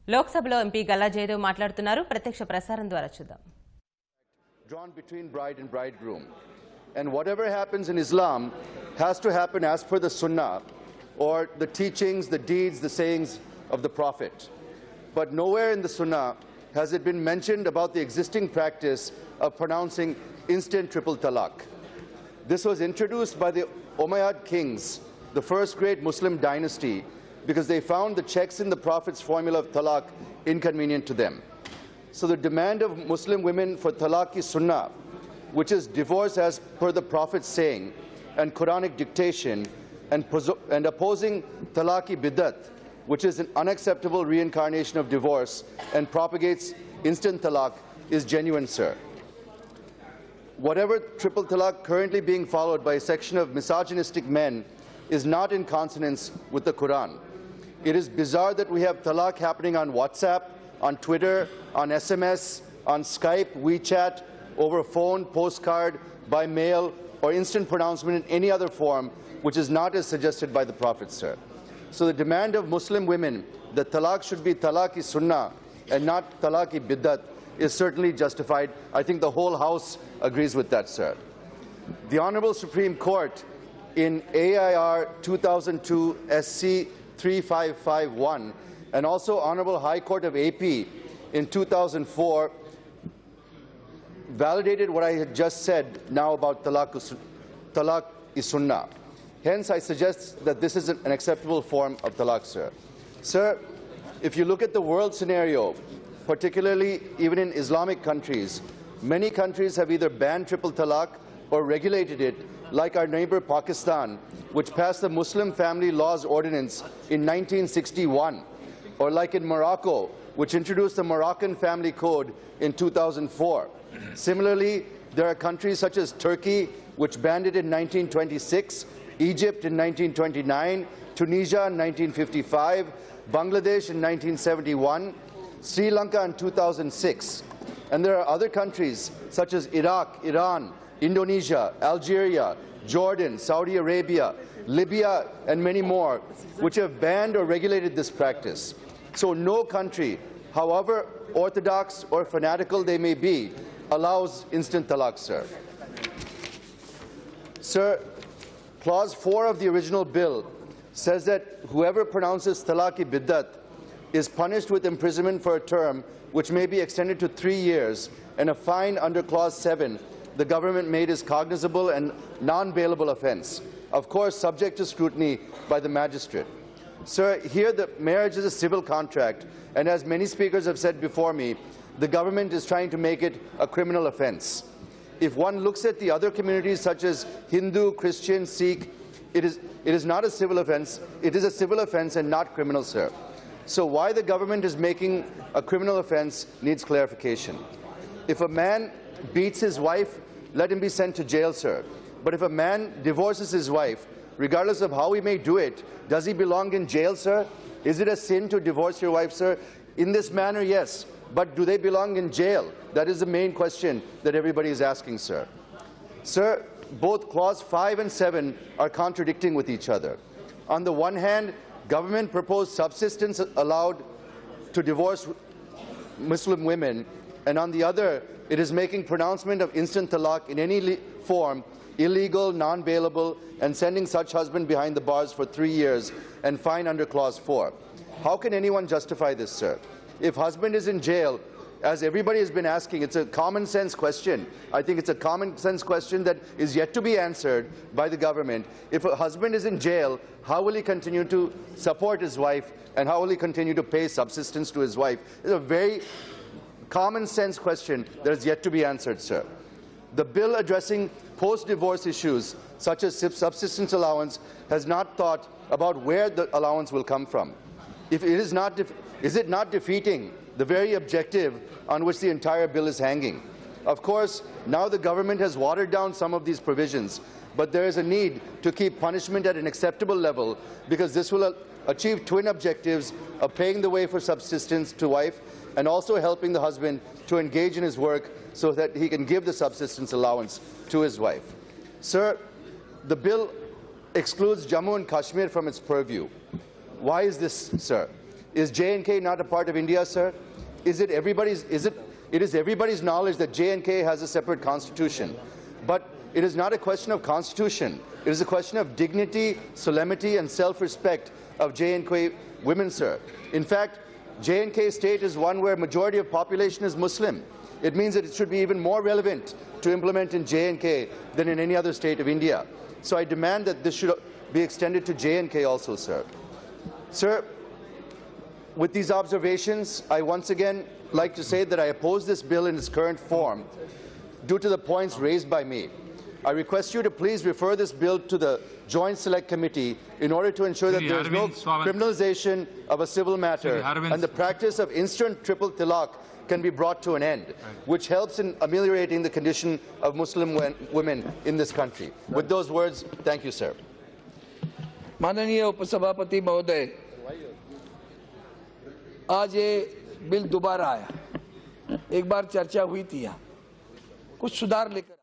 Lok Sabha MP Galla Jayadev మాట్లాడుతున్నారు. ప్రత్యక్ష ప్రసారం ద్వారా చూద్దాం. Drawn between bride and bridegroom, and whatever happens in Islam has to happen as per the Sunnah, or the teachings, the deeds, the sayings of the Prophet. But nowhere in the Sunnah has it been mentioned about the existing practice of pronouncing instant triple talaq. This was introduced by the Umayyad kings, the first great Muslim dynasty, because they found the checks in the Prophet's formula of talaq inconvenient to them. So the demand of Muslim women for talaq is sunnah, which is divorce as per the Prophet's saying and Quranic dictation, and opposing talaqi biddat, which is an unacceptable reincarnation of divorce and propagates instant talaq, is genuine, sir. Whatever triple talaq currently being followed by a section of misogynistic men is not in consonance with the Quran. It is bizarre that we have talaq happening on WhatsApp, on Twitter, on SMS, on Skype, WeChat, over phone, postcard, by mail, or instant pronouncement in any other form, which is not as suggested by the Prophet, sir. So the demand of Muslim women that talaq should be talaqi sunnah and not talaqi biddat is certainly justified. I think the whole House agrees with that, sir. The Honorable Supreme Court in AIR 2002 SC 3551 and also Honorable High Court of AP in 2004 validated what I had just said now about talaq is sunnah. Hence, I suggest that this is an acceptable form of talaq, sir. Sir, if you look at the world scenario, particularly even in Islamic countries, many countries have either banned triple talaq or regulated it, like our neighbor Pakistan, which passed the Muslim Family Laws Ordinance in 1961, or like in Morocco, which introduced the Moroccan Family Code in 2004. Similarly, there are countries such as Turkey, which banned it in 1926, Egypt in 1929, Tunisia in 1955, Bangladesh in 1971, Sri Lanka in 2006. And there are other countries such as Iraq, Iran, Indonesia, Algeria, Jordan, Saudi Arabia, Libya, and many more, which have banned or regulated this practice. So no country, however orthodox or fanatical they may be, allows instant talaq, sir. Sir, Clause 4 of the original bill says that whoever pronounces talaqi biddat is punished with imprisonment for a term which may be extended to 3 years, and a fine under Clause 7 the government made is cognizable and non-bailable offence, of course subject to scrutiny by the magistrate. Sir, here the marriage is a civil contract, and as many speakers have said before me, the government is trying to make it a criminal offence. If one looks at the other communities such as Hindu, Christian, Sikh, it is not a civil offence. It is a civil offence and not criminal, sir. So why the government is making a criminal offence needs clarification. If a man beats his wife, let him be sent to jail, sir. But if a man divorces his wife, regardless of how he may do it, does he belong in jail, sir? Is it a sin to divorce your wife, sir? In this manner, yes. But do they belong in jail? That is the main question that everybody is asking, sir. Sir, both Clause 5 and 7 are contradicting with each other. On the one hand, government proposed subsistence allowed to divorce Muslim women, and on the other, it is making pronouncement of instant talaq in any form illegal, non-bailable, and sending such husband behind the bars for 3 years and fine under Clause 4. How can anyone justify this, sir? If husband is in jail, as everybody has been asking, it's a common sense question. I think it's a common sense question that is yet to be answered by the government. If a husband is in jail, how will he continue to support his wife, and how will he continue to pay subsistence to his wife? It's a very common sense question that is yet to be answered, sir. The bill addressing post-divorce issues such as subsistence allowance has not thought about where the allowance will come from. If it is not, is it not defeating the very objective on which the entire bill is hanging? Of course, now the government has watered down some of these provisions, but there is a need to keep punishment at an acceptable level, because this will achieve twin objectives of paying the way for subsistence to wife and also helping the husband to engage in his work so that he can give the subsistence allowance to his wife. Sir, the bill excludes Jammu and Kashmir from its purview. Why is this, sir? Is J&K not a part of India, sir? It is everybody's knowledge that J&K has a separate constitution. But it is not a question of constitution. It is a question of dignity, solemnity, and self-respect of J&K women, sir. In fact, J&K state is one where majority of population is Muslim. It means that it should be even more relevant to implement in J&K than in any other state of India. So I demand that this should be extended to J&K also, sir. Sir, with these observations, I once again like to say that I oppose this bill in its current form due to the points raised by me. I request you to please refer this bill to the Joint Select Committee in order to ensure that there is no criminalization of a civil matter and the practice of instant triple talaq can be brought to an end, which helps in ameliorating the condition of Muslim women in this country. With those words, thank you, sir. माननीय उपसभापति महोदय, आज ये bill दोबारा आया। एक बार चर्चा हुई थी यहाँ, कुछ सुधार लेकर